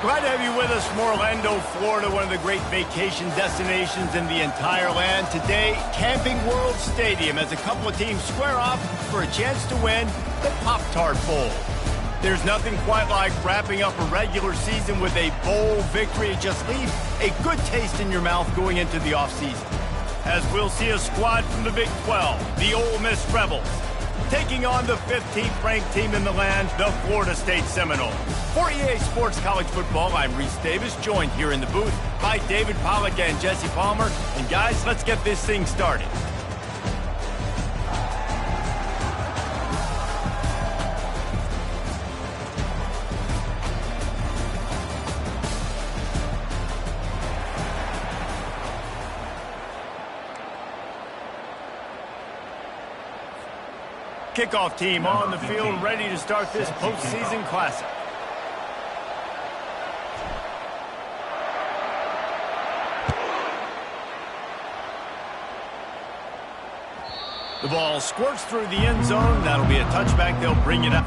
Glad to have you with us from Orlando, Florida, one of the great vacation destinations in the entire land. Today, Camping World Stadium as a couple of teams square off for a chance to win the Pop-Tart Bowl. There's nothing quite like wrapping up a regular season with a bowl victory. It just leaves a good taste in your mouth going into the offseason. As we'll see a squad from the Big 12, the Ole Miss Rebels, taking on the 15th ranked team in the land, the Florida State Seminoles. For EA Sports College Football, I'm Reese Davis, joined here in the booth by David Pollack and Jesse Palmer. And guys, let's get this thing started. Kickoff team on the field, ready to start this postseason classic. The ball squirts through the end zone. That'll be a touchback. They'll bring it up.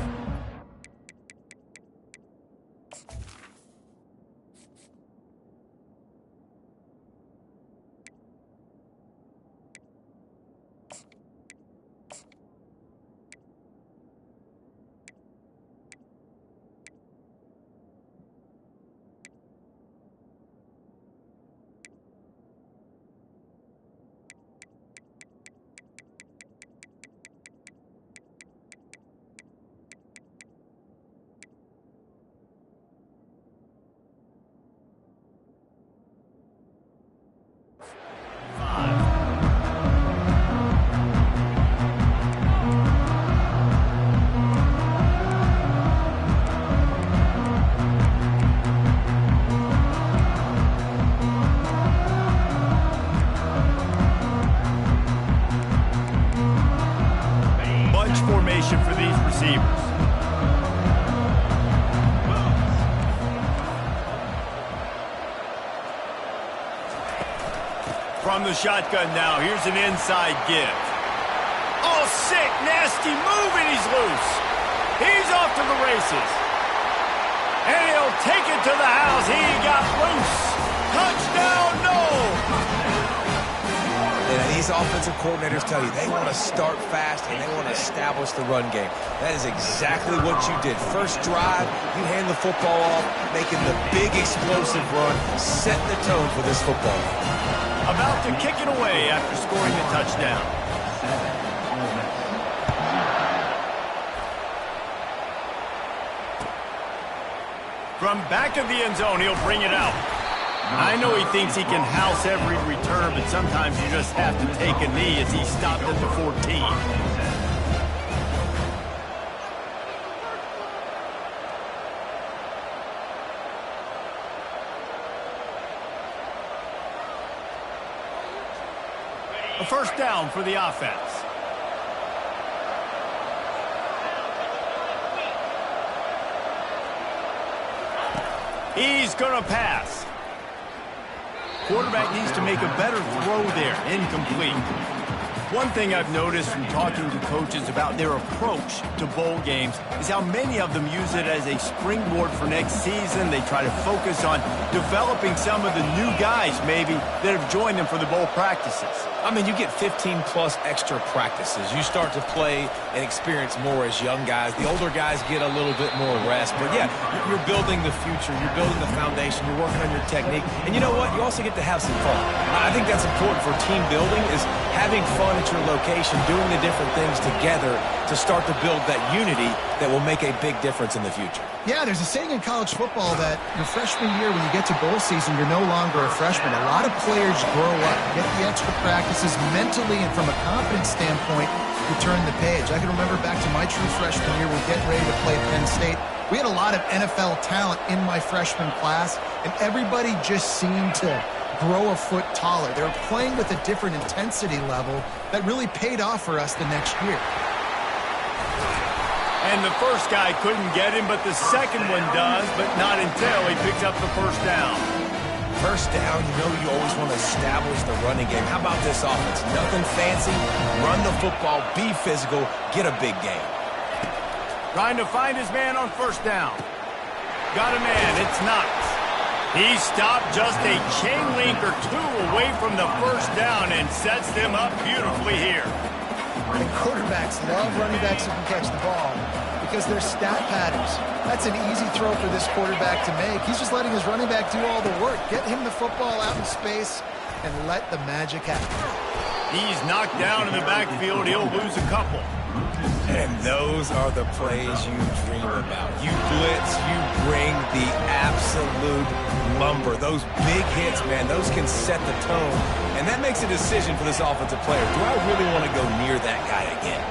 For these receivers. From the shotgun now, here's an inside give. Oh, sick, nasty move, and he's loose. He's off to the races. And he'll take it to the house. He got loose. Touchdown, no! Yeah, these offensive coordinators tell you they want to start fast and they want to establish the run game. That is exactly what you did. First drive, you hand the football off, making the big explosive run, setting the tone for this football game. About to kick it away after scoring the touchdown. From back of the end zone, he'll bring it out. I know he thinks he can house every return, but sometimes you just have to take a knee as he stopped at the 14. A first down for the offense. He's going to pass. Quarterback needs to make a better throw there. Incomplete. One thing I've noticed from talking to coaches about their approach to bowl games is how many of them use it as a springboard for next season. They try to focus on developing some of the new guys, maybe, that have joined them for the bowl practices. I mean, you get 15-plus extra practices. You start to play and experience more as young guys. The older guys get a little bit more rest. But, yeah, you're building the future. You're building the foundation. You're working on your technique. And you know what? You also get to have some fun. I think that's important for team building is having fun at your location, doing the different things together to start to build that unity that will make a big difference in the future. Yeah, there's a saying in college football that your freshman year, when you get to bowl season, you're no longer a freshman. A lot of players grow up, get the extra practices mentally, and from a confidence standpoint, you turn the page. I can remember back to my true freshman year, we're getting ready to play Penn State. We had a lot of NFL talent in my freshman class, and everybody just seemed to grow a foot taller. They were playing with a different intensity level that really paid off for us the next year. And the first guy couldn't get him, but the second one does, but not until he picks up the first down. First down, you know you always want to establish the running game. How about this offense? Nothing fancy. Run the football, be physical, get a big game. Trying to find his man on first down. Got a man, it's Knox. He stopped just a chain link or two away from the first down and sets them up beautifully here. And quarterbacks love running backs who can catch the ball because they're stat patterns. That's an easy throw for this quarterback to make. He's just letting his running back do all the work. Get him the football out in space and let the magic happen. He's knocked down in the backfield. He'll lose a couple. And those are the plays you dream about. You blitz, you bring the absolute lumber. Those big hits, man, those can set the tone. And that makes a decision for this offensive player. Do I really want to go near that guy again?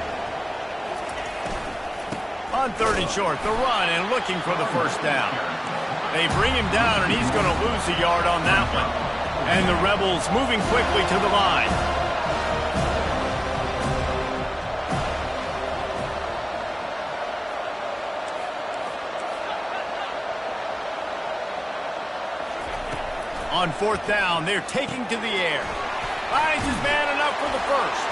On 3rd and short, the run and looking for the first down. They bring him down, and he's going to lose a yard on that one. And the Rebels moving quickly to the line. On 4th down, they're taking to the air. Finds his man enough for the first.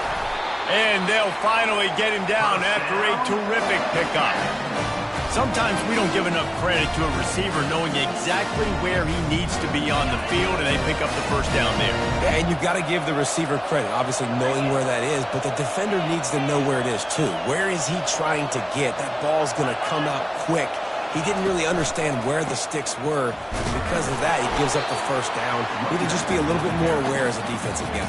And they'll finally get him down after a terrific pickup. Sometimes we don't give enough credit to a receiver knowing exactly where he needs to be on the field, and they pick up the first down there. Yeah, and you've got to give the receiver credit, obviously knowing where that is, but the defender needs to know where it is too. Where is he trying to get? That ball's going to come out quick. He didn't really understand where the sticks were, and because of that, he gives up the first down. We need to just be a little bit more aware as a defensive guy.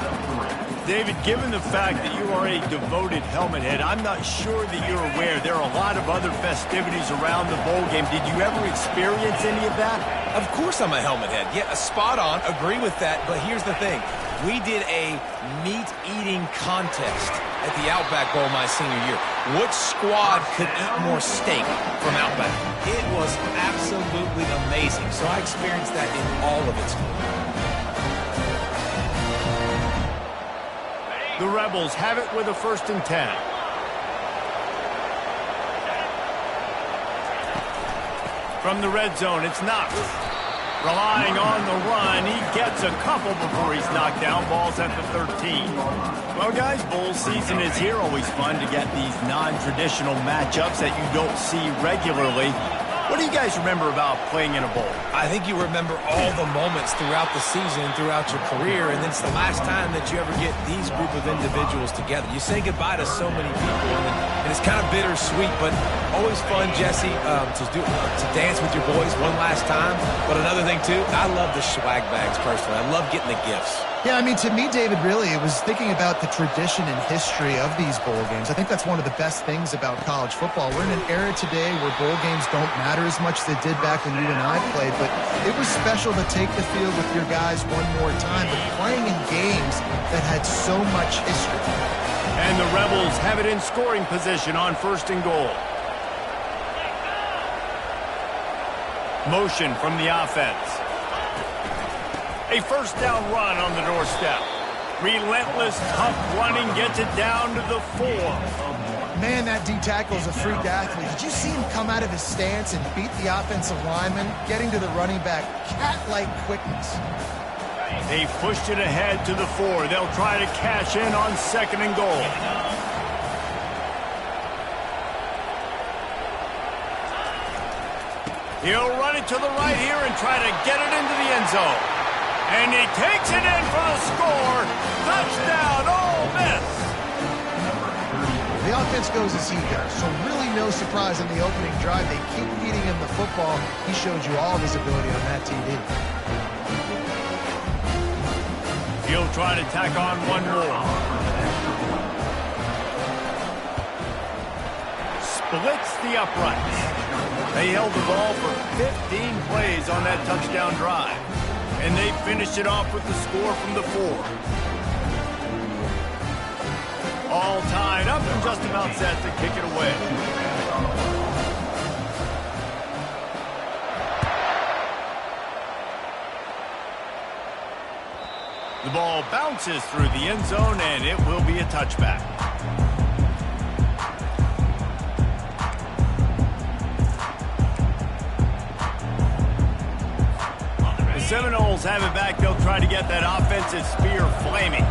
David, given the fact that you are a devoted helmet head, I'm not sure that you're aware there are a lot of other festivities around the bowl game. Did you ever experience any of that? Of course I'm a helmet head. Yeah, spot on. Agree with that. But here's the thing. We did a meat-eating contest at the Outback Bowl my senior year. Which squad could eat more steak from Outback? It was absolutely amazing. So I experienced that in all of its glory. The Rebels have it with a 1st and 10. From the red zone, it's Knox. Relying on the run, he gets a couple before he's knocked down. Ball's at the 13. Well, guys, bowl season is here. Always fun to get these non-traditional matchups that you don't see regularly. What do you guys remember about playing in a bowl? I think you remember all the moments throughout the season, throughout your career, and it's the last time that you ever get these group of individuals together. You say goodbye to so many people, and it's kind of bittersweet, but always fun, Jesse, to dance with your boys one last time. But another thing, too, I love the swag bags, personally. I love getting the gifts. Yeah, I mean, to me, David, really, it was thinking about the tradition and history of these bowl games. I think that's one of the best things about college football. We're in an era today where bowl games don't matter as much as they did back when you and I played, but it was special to take the field with your guys one more time, but playing in games that had so much history. And the Rebels have it in scoring position on 1st and goal. Motion from the offense. A first down run on the doorstep. Relentless, tough running gets it down to the 4. Man, that D tackle is a freak athlete. Did you see him come out of his stance and beat the offensive lineman, getting to the running back? Cat-like quickness. They pushed it ahead to the 4. They'll try to cash in on 2nd and goal. He'll run it to the right here and try to get it into the end zone. And he takes it in for the score. Touchdown, Ole Miss. The offense goes as he goes, so really no surprise in the opening drive. They keep feeding him the football. He showed you all of his ability on that TV. He'll try to tack on one more. Splits the uprights. They held the ball for 15 plays on that touchdown drive. And they finished it off with the score from the 4. All tied up and just about set to kick it away. The ball bounces through the end zone, and it will be a touchback. The Seminoles have it back. They'll try to get that offensive spear flaming.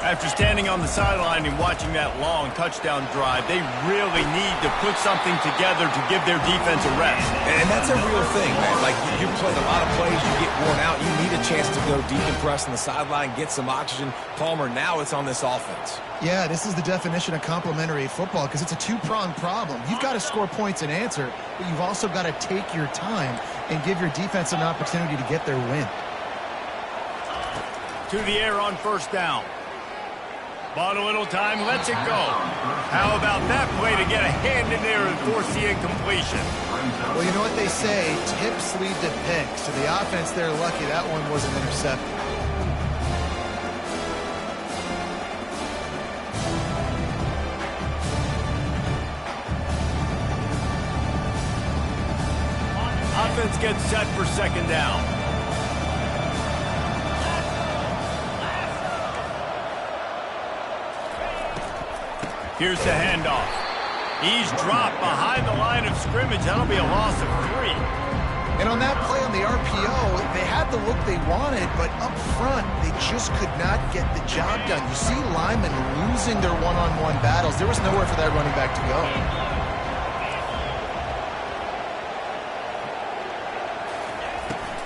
After standing on the sideline and watching that long touchdown drive, they really need to put something together to give their defense a rest. And that's a real thing, man. Like, you played a lot of plays, you get worn out, you need a chance to go decompress on the sideline, get some oxygen. Palmer, now it's on this offense. Yeah, this is the definition of complementary football because it's a two-pronged problem. You've got to score points and answer, but you've also got to take your time and give your defense an opportunity to get their win. To the air on first down. Bought a little time, lets it go. How about that play to get a hand in there and force the incompletion? Well, you know what they say, tips lead to picks. So the offense, they're lucky that one wasn't intercepted. Offense gets set for second down. Here's the handoff. He's dropped behind the line of scrimmage. That'll be a loss of 3. And on that play on the RPO, they had the look they wanted, but up front, they just could not get the job done. You see linemen losing their one-on-one battles. There was nowhere for that running back to go.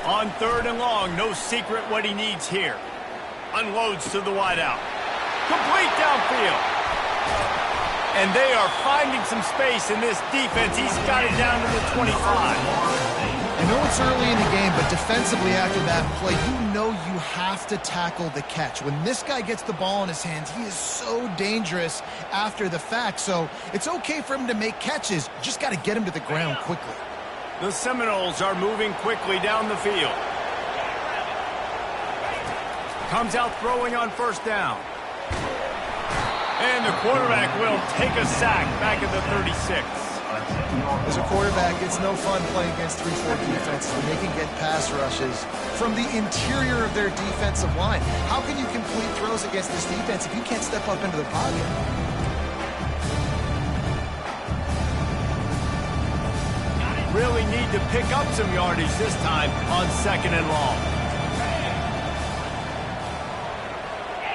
On third and long, no secret what he needs here. Unloads to the wideout. Complete downfield. And they are finding some space in this defense. He's got it down to the 25. I know it's early in the game, but defensively after that play, you know you have to tackle the catch. When this guy gets the ball in his hands, he is so dangerous after the fact. So it's okay for him to make catches. You just got to get him to the ground quickly. The Seminoles are moving quickly down the field. Comes out throwing on first down. And the quarterback will take a sack back at the 36. As a quarterback, it's no fun playing against 3-4 defenses when they can get pass rushes from the interior of their defensive line. How can you complete throws against this defense if you can't step up into the pocket? Really need to pick up some yardage this time on second and long.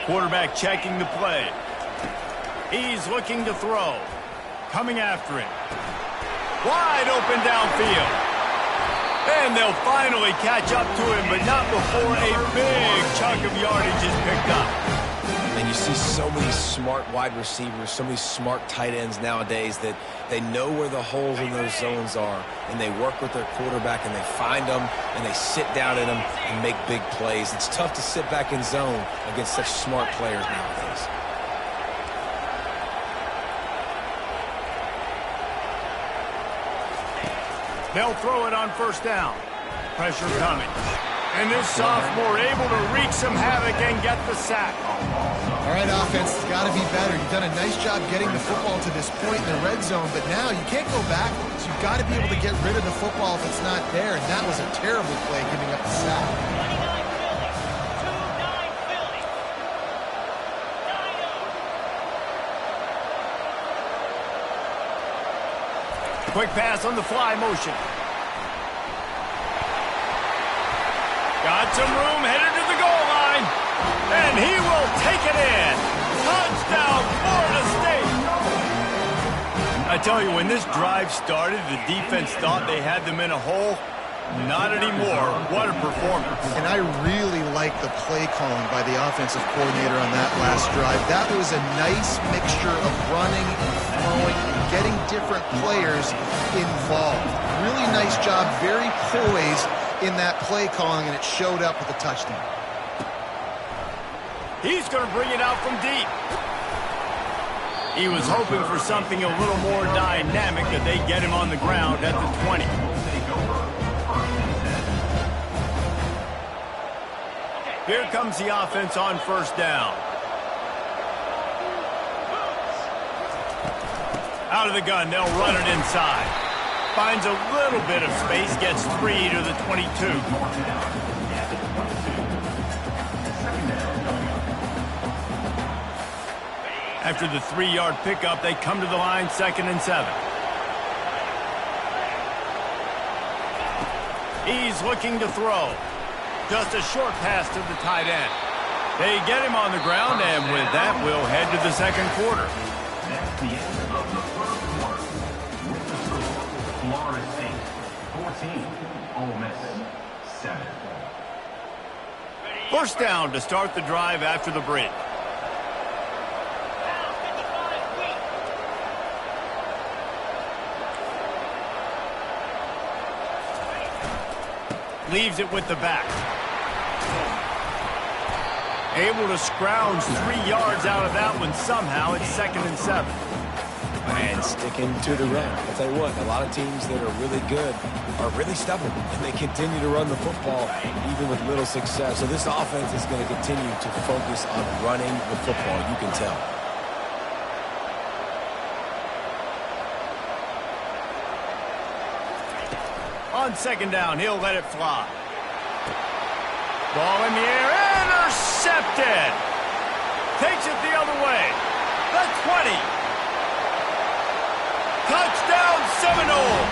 Quarterback checking the play. He's looking to throw. Coming after him. Wide open downfield. And they'll finally catch up to him, but not before a big chunk of yardage is picked up. And you see so many smart wide receivers, so many smart tight ends nowadays that they know where the holes in those zones are, and they work with their quarterback, and they find them, and they sit down in them and make big plays. It's tough to sit back in zone against such smart players nowadays. They'll throw it on first down. Pressure coming. And this sophomore able to wreak some havoc and get the sack. All right, offense, it's got to be better. You've done a nice job getting the football to this point in the red zone, but now you can't go backwards. You've got to be able to get rid of the football if it's not there, and that was a terrible play giving up the sack. Quick pass on the fly motion. Got some room, headed to the goal line. And he will take it in. Touchdown, Florida State. I tell you, when this drive started, the defense thought they had them in a hole. Not anymore. What a performance. And I really like the play calling by the offensive coordinator on that last drive. That was a nice mixture of running and throwing and getting different players involved. Really nice job, very poised in that play calling, and it showed up with a touchdown. He's going to bring it out from deep. He was hoping for something a little more dynamic, that they get him on the ground at the 20. Here comes the offense on first down. Out of the gun, they'll run it inside. Finds a little bit of space, gets 3 to the 22. After the 3-yard pickup, they come to the line, 2nd and 7. He's looking to throw. Just a short pass to the tight end. They get him on the ground, and with that, we'll head to the second quarter. That's the end of the first quarter. With the score, Florida State 14, Ole Miss 7. First down to start the drive after the break. Leaves it with the back. Able to scrounge 3 yards out of that one somehow. It's 2nd and 7. And sticking to the run. I'll tell you what, a lot of teams that are really good are really stubborn, and they continue to run the football even with little success. So this offense is going to continue to focus on running the football. You can tell. On 2nd down, he'll let it fly. Ball in the air, intercepted. Takes it the other way. The 20. Touchdown Seminoles.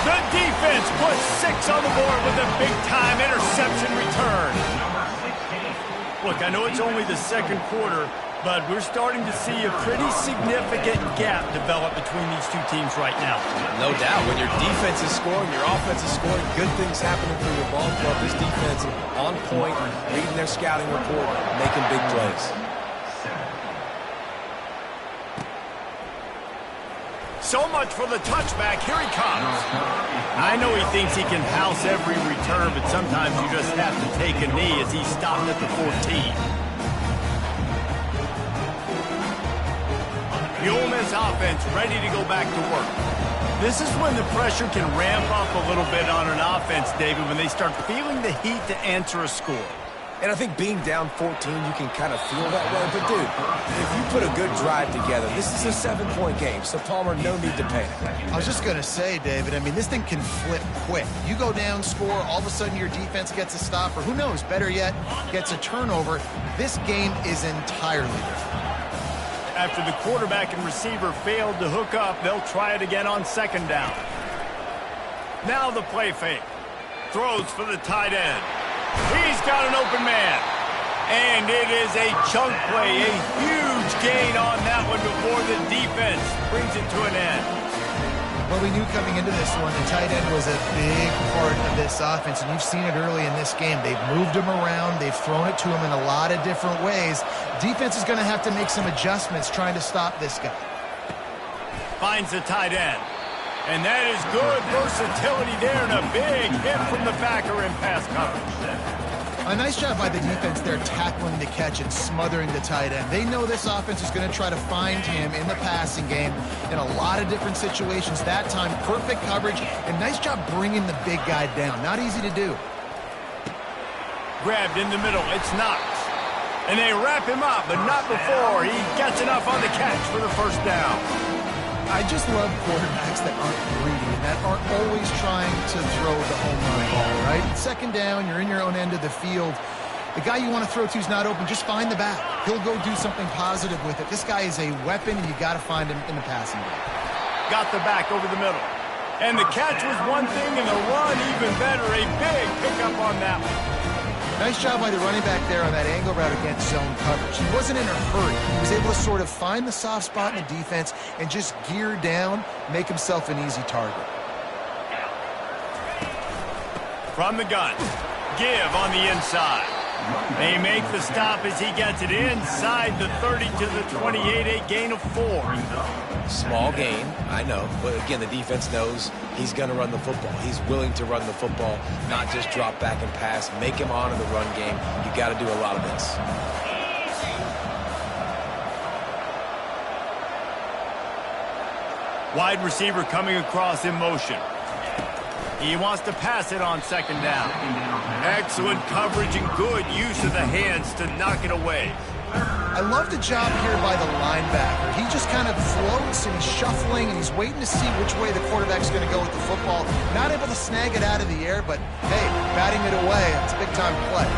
The defense puts 6 on the board with a big-time interception return. Look, I know it's only the second quarter, but we're starting to see a pretty significant gap develop between these two teams right now. No doubt. When your defense is scoring, your offense is scoring, good things happening for your ball club. This defense on point, reading their scouting report, making big plays. So much for the touchback. Here he comes. I know he thinks he can house every return, but sometimes you just have to take a knee as he stopped at the 14. The Ole Miss offense ready to go back to work. This is when the pressure can ramp up a little bit on an offense, David, when they start feeling the heat to answer a score. And I think being down 14, you can kind of feel that way. But, dude, if you put a good drive together, this is a 7-point game. So, Palmer, no need to panic. I was just going to say, David, I mean, this thing can flip quick. You go down, score, all of a sudden your defense gets a stop, or who knows, better yet, gets a turnover. This game is entirely different. After the quarterback and receiver failed to hook up, they'll try it again on 2nd down. Now the play fake. Throws for the tight end. He's got an open man. And it is a chunk play, a huge gain on that one before the defense brings it to an end. Well, we knew coming into this one, the tight end was a big part of this offense, and you've seen it early in this game. They've moved him around. They've thrown it to him in a lot of different ways. Defense is going to have to make some adjustments trying to stop this guy. Finds the tight end. And that is good versatility there, and a big hit from the backer in pass coverage. A nice job by the defense there tackling the catch and smothering the tight end. They know this offense is going to try to find him in the passing game in a lot of different situations. That time, perfect coverage, and nice job bringing the big guy down. Not easy to do. Grabbed in the middle. It's Knox. And they wrap him up, but not before he gets enough on the catch for the first down. I just love quarterbacks that aren't greedy and that aren't always trying to throw the home run ball, right? 2nd down, you're in your own end of the field. The guy you want to throw to is not open. Just find the back. He'll go do something positive with it. This guy is a weapon, and you got to find him in the passing game. Got the back over the middle. And the catch was one thing, and the run even better. A big pickup on that one. Nice job by the running back there on that angle route against zone coverage. He wasn't in a hurry. He was able to sort of find the soft spot in the defense and just gear down, make himself an easy target. From the gun, give on the inside. They make the stop as he gets it inside the 30 to the 28, a gain of 4. Small gain, I know. But, again, the defense knows he's going to run the football. He's willing to run the football, not just drop back and pass. Make him honor the run game. You got to do a lot of this. Wide receiver coming across in motion. He wants to pass it on 2nd down. Excellent coverage and good use of the hands to knock it away. I love the job here by the linebacker. He just kind of floats and he's shuffling and he's waiting to see which way the quarterback's going to go with the football. Not able to snag it out of the air, but hey, batting it away, it's a big-time play.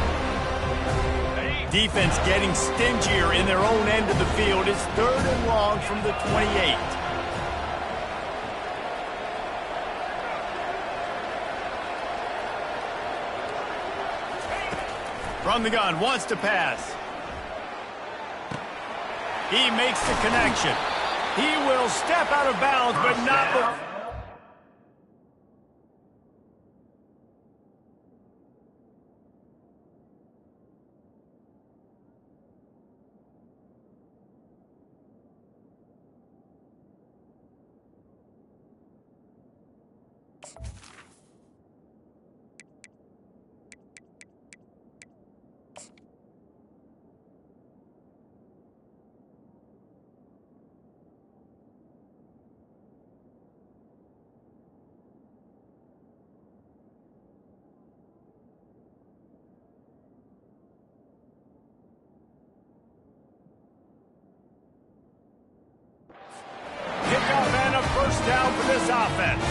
Defense getting stingier in their own end of the field. It's 3rd and long from the 28. From the gun, wants to pass. He makes the connection. He will step out of bounds, but not before. First down for this offense.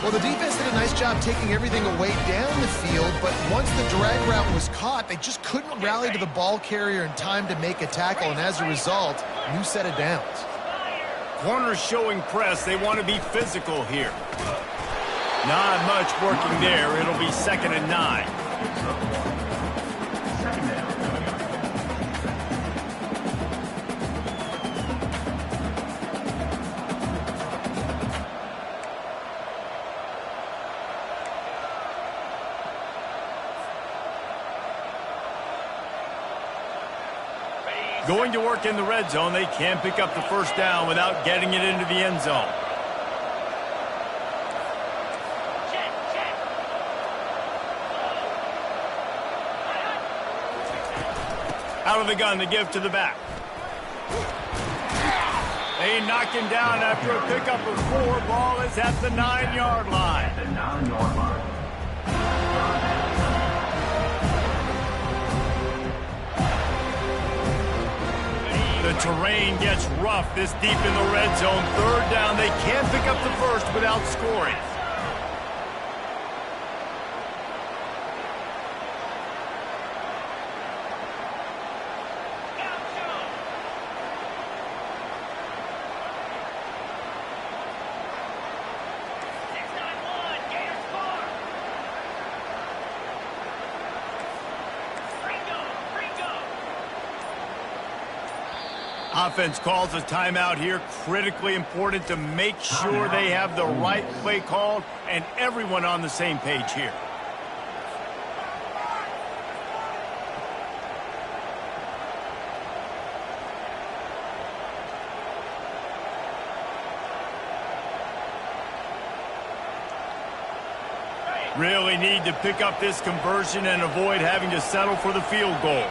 Well, the defense did a nice job taking everything away down the field, but once the drag route was caught, they just couldn't rally to the ball carrier in time to make a tackle, and as a result, new set of downs. Corners showing press. They want to be physical here. Not much working there. It'll be 2nd and 9. Going to work in the red zone. They can't pick up the first down without getting it into the end zone. Out of the gun to give to the back. They knock him down after a pickup of 4. Ball is at the 9-yard line. The 9-yard line. The terrain gets rough this deep in the red zone. 3rd down. They can't pick up the first without scoring. Offense calls a timeout here. Critically important to make sure they have the right play called and everyone on the same page here. Really need to pick up this conversion and avoid having to settle for the field goal.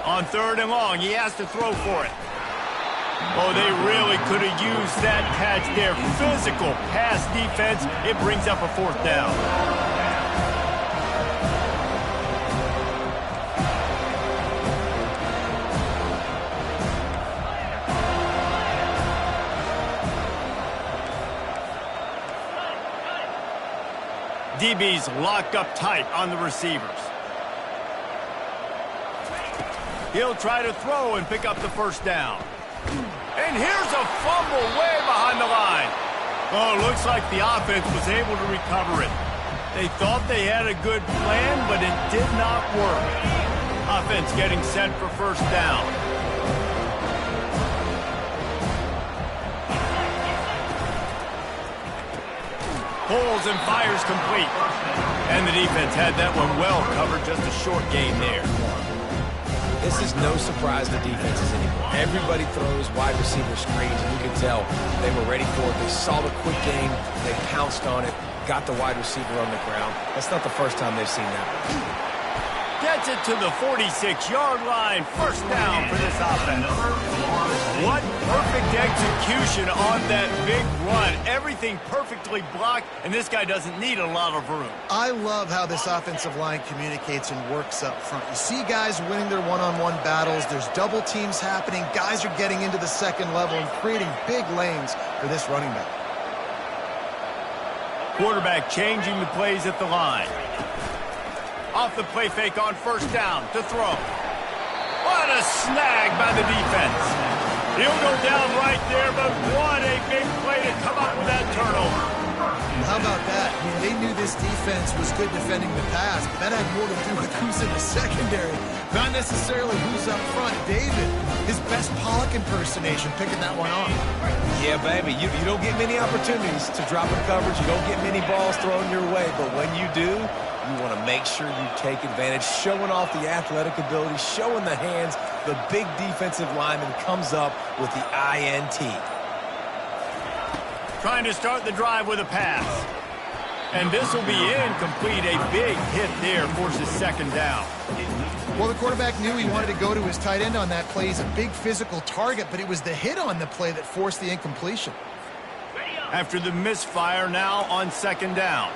On 3rd and long, he has to throw for it. Oh, they really could have used that catch there. Physical pass defense. It brings up a 4th down. DB's locked up tight on the receivers. He'll try to throw and pick up the first down. And here's a fumble way behind the line. Oh, looks like the offense was able to recover it. They thought they had a good plan, but it did not work. Offense getting set for first down. Pulls and fires complete. And the defense had that one well covered, just a short gain there. This is no surprise to defenses anymore. Everybody throws wide receiver screens, and you can tell they were ready for it. They saw the quick game. They pounced on it, got the wide receiver on the ground. That's not the first time they've seen that. Gets it to the 46-yard line. First down for this offense. What perfect execution on that big run. Everything perfectly blocked, and this guy doesn't need a lot of room. I love how this offensive line communicates and works up front. You see guys winning their one-on-one battles. There's double teams happening. Guys are getting into the second level and creating big lanes for this running back. Quarterback changing the plays at the line. Off the play fake on first down to throw. What a snagged by the defense. He'll go down right there, but what a big play to come up with that turnover. How about that? I mean, they knew this defense was good defending the pass, but that had more to do with who's in the secondary, not necessarily who's up front. David, his best Pollock impersonation, picking that one off. Yeah, baby, you don't get many opportunities to drop in coverage. You don't get many balls thrown your way, but when you do, you want to make sure you take advantage, showing off the athletic ability, showing the hands. The big defensive lineman comes up with the INT. Trying to start the drive with a pass. And this will be incomplete. A big hit there forces second down. Well, the quarterback knew he wanted to go to his tight end on that play. He's a big physical target, but it was the hit on the play that forced the incompletion. After the misfire, now on second down.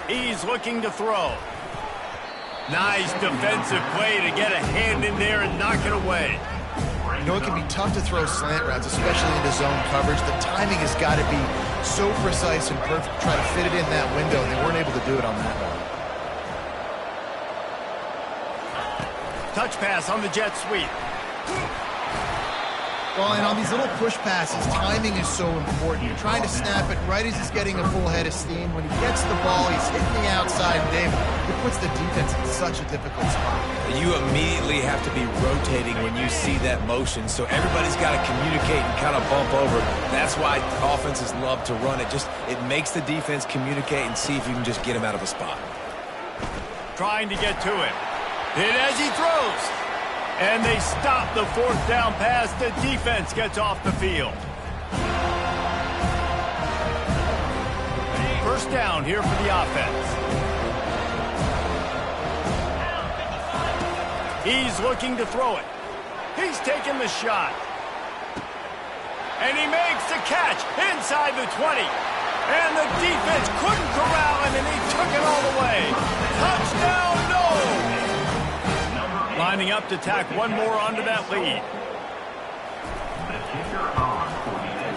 He's looking to throw. Nice defensive play to get a hand in there and knock it away. You know, it can be tough to throw slant routes, especially into zone coverage. The timing has got to be so precise and perfect to try to fit it in that window, and they weren't able to do it on that one. Touch pass on the jet sweep. Well, and on these little push passes, timing is so important. You're trying to snap it right as he's getting a full head of steam. When he gets the ball, he's hitting the outside, and David, it puts the defense in such a difficult spot. You immediately have to be rotating when you see that motion, so everybody's got to communicate and kind of bump over. That's why offenses love to run it. It makes the defense communicate and see if you can just get him out of a spot. Trying to get to it. Hit as he throws. And they stop the fourth down pass. The defense gets off the field. First down here for the offense. He's looking to throw it. He's taking the shot. And he makes the catch inside the 20. And the defense couldn't corral him, and he took it all the way. Touchdown, no! Lining up to tack one more onto that lead.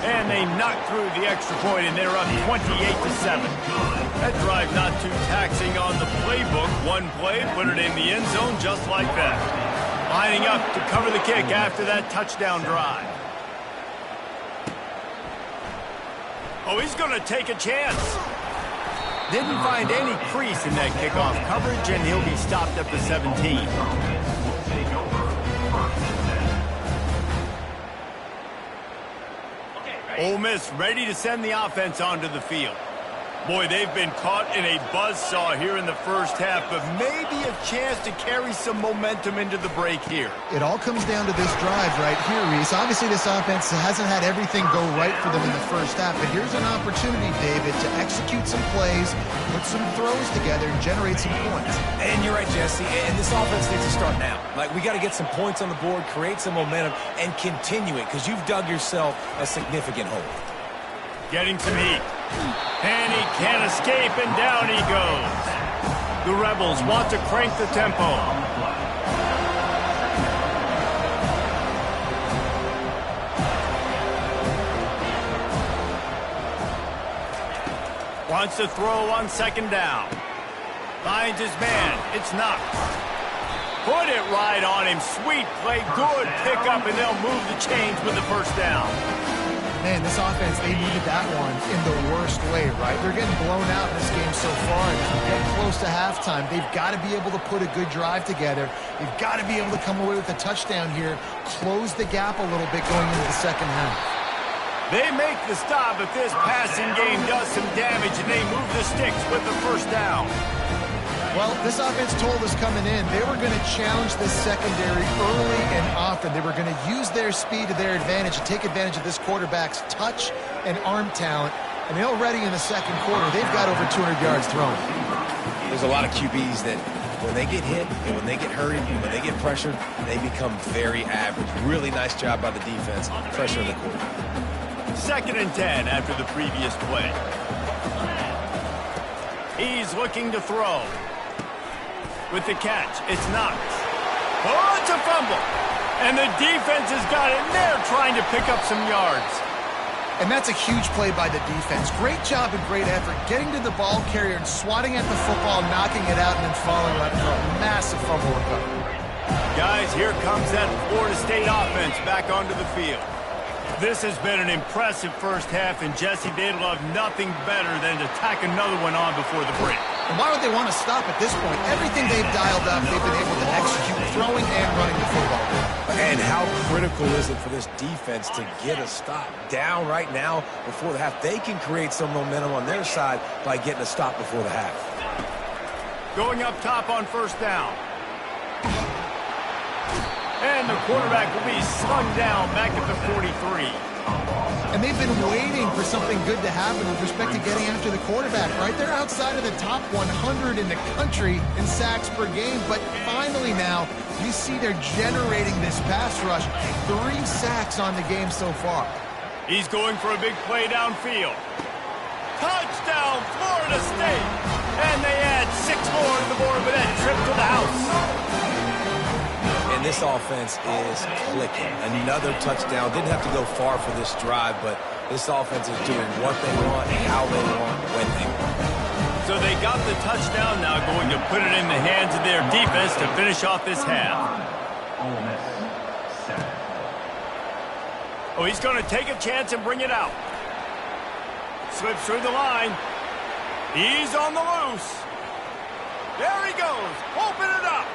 And they knock through the extra point, and they're up 28-7. That drive not too taxing on the playbook. One play, put it in the end zone just like that. Lining up to cover the kick after that touchdown drive. Oh, he's going to take a chance. Didn't find any crease in that kickoff coverage, and he'll be stopped at the 17. Ole Miss ready to send the offense onto the field. Boy, they've been caught in a buzzsaw here in the first half, but maybe a chance to carry some momentum into the break here. It all comes down to this drive right here, Reese. Obviously, this offense hasn't had everything go right for them in the first half, but here's an opportunity, David, to execute some plays, put some throws together, and generate some points. And you're right, Jesse, and this offense needs to start now. Like, we got to get some points on the board, create some momentum, and continue it, because you've dug yourself a significant hole. Getting some heat. And he can't escape, and down he goes. The Rebels want to crank the tempo. Wants to throw on second down. Finds his man. It's knocked. Put it right on him. Sweet play. Good pickup, and they'll move the chains with the first down. Man, this offense, they needed that one in the worst way, right? They're getting blown out in this game so far. And as we get close to halftime, they've got to be able to put a good drive together. They've got to be able to come away with a touchdown here, close the gap a little bit going into the second half. They make the stop, but this passing game does some damage, and they move the sticks with the first down. Well, this offense told us coming in they were going to challenge this secondary early and often. They were going to use their speed to their advantage and take advantage of this quarterback's touch and arm talent. And already in the second quarter, they've got over 200 yards thrown. There's a lot of QBs that when they get hit and when they get hurried and when they get pressured, they become very average. Really nice job by the defense, pressure in the quarter. 2nd and 10 after the previous play. He's looking to throw. With the catch, it's Knox. Oh, it's a fumble. And the defense has got it, and they're trying to pick up some yards. And that's a huge play by the defense. Great job and great effort getting to the ball carrier and swatting at the football, knocking it out, and then falling right for a massive fumble recovery. Guys, here comes that Florida State offense back onto the field. This has been an impressive first half, and Jesse, they'd love nothing better than to tack another one on before the break. And why would they want to stop at this point? Everything they've dialed up, they've been able to execute, throwing and running the football. And how critical is it for this defense to get a stop down right now before the half? They can create some momentum on their side by getting a stop before the half. Going up top on first down. And the quarterback will be slung down back at the 43. And they've been waiting for something good to happen with respect to getting after the quarterback, right? They're outside of the top 100 in the country in sacks per game, but finally now you see they're generating this pass rush. 3 sacks on the game so far. He's going for a big play downfield. Touchdown, Florida State! And they add 6 more to the board with that trip to the house. And this offense is clicking. Another touchdown. Didn't have to go far for this drive, but this offense is doing what they want, how they want, when they want. So they got the touchdown, now going to put it in the hands of their defense to finish off this half. Oh, he's going to take a chance and bring it out. Slips through the line. He's on the loose. There he goes. Open it up.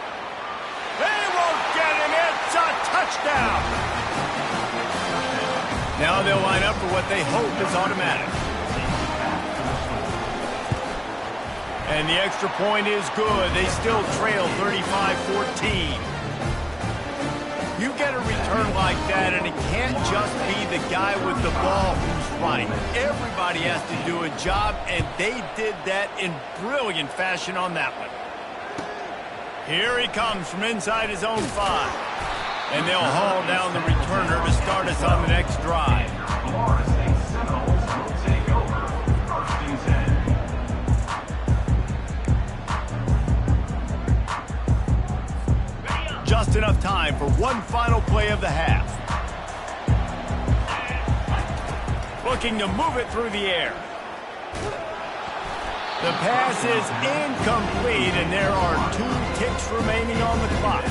They won't get him. It's a touchdown. Now they'll line up for what they hope is automatic. And the extra point is good. They still trail 35-14. You get a return like that, and it can't just be the guy with the ball who's running. Everybody has to do a job, and they did that in brilliant fashion on that one. Here he comes from inside his own 5. And they'll haul down the returner to start us on the next drive. Just enough time for one final play of the half. Looking to move it through the air. The pass is incomplete, and there are 2 ticks remaining on the clock.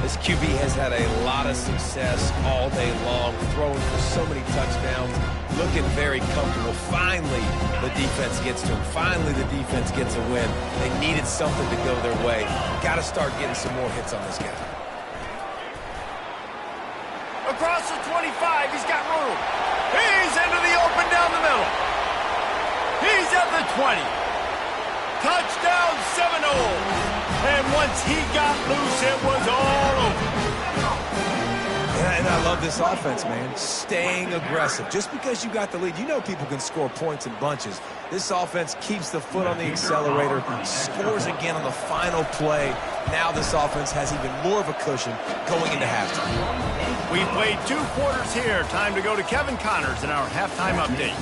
This QB has had a lot of success all day long, throwing for so many touchdowns, looking very comfortable. Finally, the defense gets to him. Finally, the defense gets a win. They needed something to go their way. Got to start getting some more hits on this guy. Across the 25, he's got room. He's into the open down the middle. He's at the 20. Touchdown, Seminole. And once he got loose, it was all over. And I love this offense, man. Staying aggressive. Just because you got the lead, you know people can score points in bunches. This offense keeps the foot on the accelerator, scores again on the final play. Now this offense has even more of a cushion going into halftime. We played 2 quarters here. Time to go to Kevin Connors in our halftime update.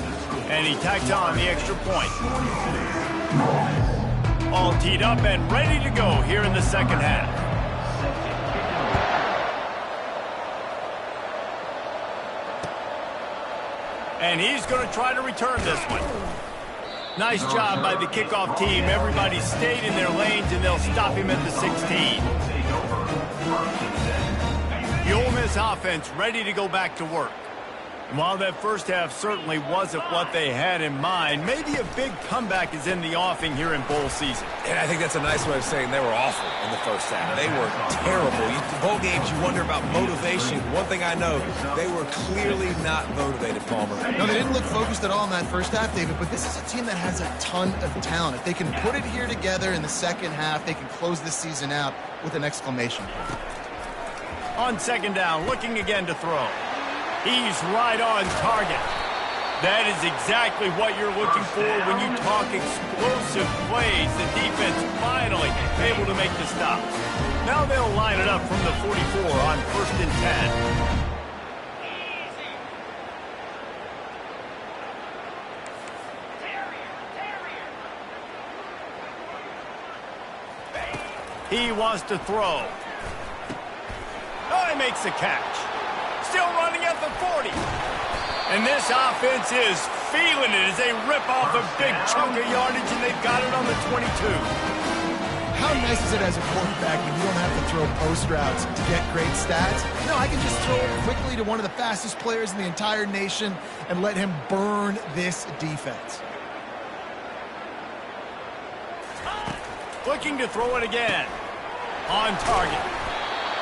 And he tacked on the extra point. All teed up and ready to go here in the second half. And he's going to try to return this one. Nice job by the kickoff team. Everybody stayed in their lanes, and they'll stop him at the 16. The Ole Miss offense ready to go back to work. And while that first half certainly wasn't what they had in mind, maybe a big comeback is in the offing here in bowl season. And I think that's a nice way of saying they were awful in the first half. They were terrible. Bowl games, you wonder about motivation. One thing I know, they were clearly not motivated, Palmer. No, they didn't look focused at all in that first half, David, but this is a team that has a ton of talent. If they can put it here together in the second half, they can close this season out with an exclamation point. On second down, looking again to throw. He's right on target. That is exactly what you're looking for when you talk explosive plays. The defense finally able to make the stop. Now they'll line it up from the 44 on 1st and 10. He wants to throw. Oh, he makes the catch. Still running at the 40. And this offense is feeling it as they rip off a big chunk of yardage, and they've got it on the 22. How nice is it as a quarterback when you don't have to throw post routes to get great stats? No, I can just throw it quickly to one of the fastest players in the entire nation and let him burn this defense. Looking to throw it again. On target.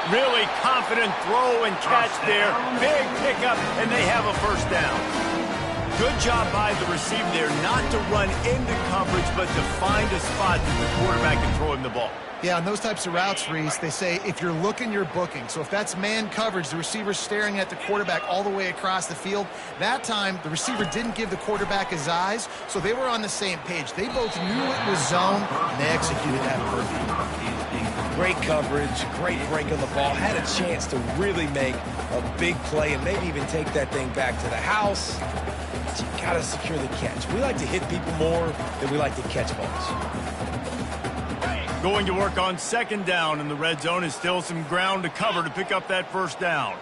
Really confident throw and catch there. Big pickup, and they have a first down. Good job by the receiver there not to run into coverage, but to find a spot that the quarterback can throw him the ball. Yeah, on those types of routes, Reese, they say if you're looking, you're booking. So if that's man coverage, the receiver's staring at the quarterback all the way across the field. That time, the receiver didn't give the quarterback his eyes, so they were on the same page. They both knew it was zone, and they executed that perfectly. Great coverage, great break on the ball. Had a chance to really make a big play and maybe even take that thing back to the house. But you got to secure the catch. We like to hit people more than we like to catch balls. Going to work on second down in the red zone. Is still some ground to cover to pick up that first down.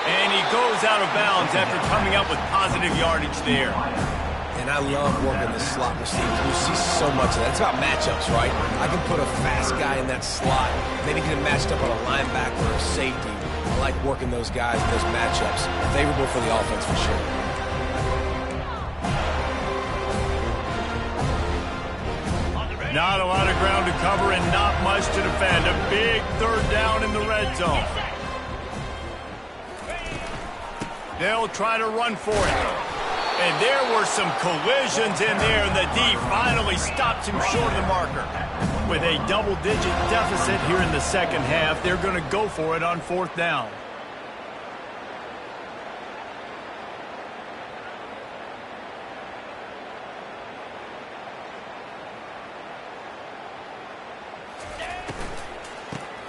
And he goes out of bounds after coming up with positive yardage there. And I love working the slot receiver. You see so much of that. It's about matchups, right? I can put a fast guy in that slot, maybe get him matched up on a linebacker or a safety. I like working those guys in those matchups. Favorable for the offense for sure. Not a lot of ground to cover and not much to defend. A big third down in the red zone. They'll try to run for it. And there were some collisions in there, and the D finally stops him short of the marker. With a double-digit deficit here in the second half, they're going to go for it on fourth down.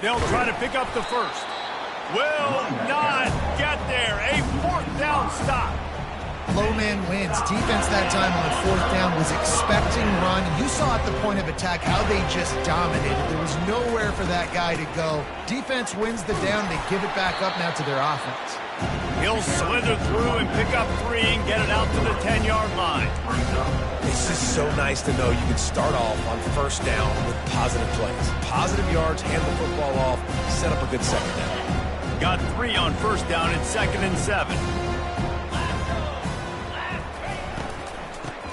They'll try to pick up the first. Will not get there. A fourth down stop. Low man wins. Defense that time on fourth down was expecting run. You saw at the point of attack how they just dominated. There was nowhere for that guy to go. Defense wins the down. They give it back up now to their offense. He'll slither through and pick up 3 and get it out to the 10-yard line. It's just so nice to know you can start off on first down with positive plays. Positive yards, hand the football off, set up a good second down. Got 3 on first down at 2nd and 7.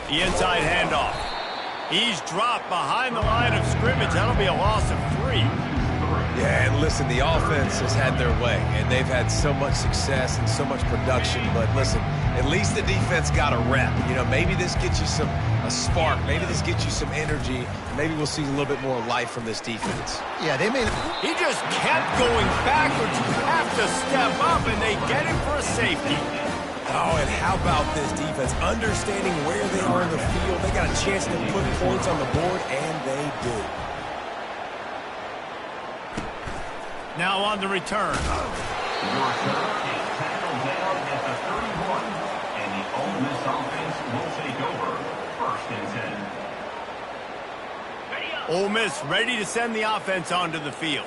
The inside handoff. He's dropped behind the line of scrimmage. That'll be a loss of 3. Yeah, and listen, the offense has had their way, and they've had so much success and so much production. But listen, at least the defense got a rep. You know, maybe this gets you a spark. Maybe this gets you some energy. Maybe we'll see a little bit more life from this defense. Yeah, they made it. He just kept going backwards. You have to step up, and they get him for a safety. Oh, and how about this defense? Understanding where they are in the field. They got a chance to put points on the board, and they do. Now on the return. Your return is tackled down at the 31, and the Ole Miss offense will take over 1st and 10. Ole Miss ready to send the offense onto the field.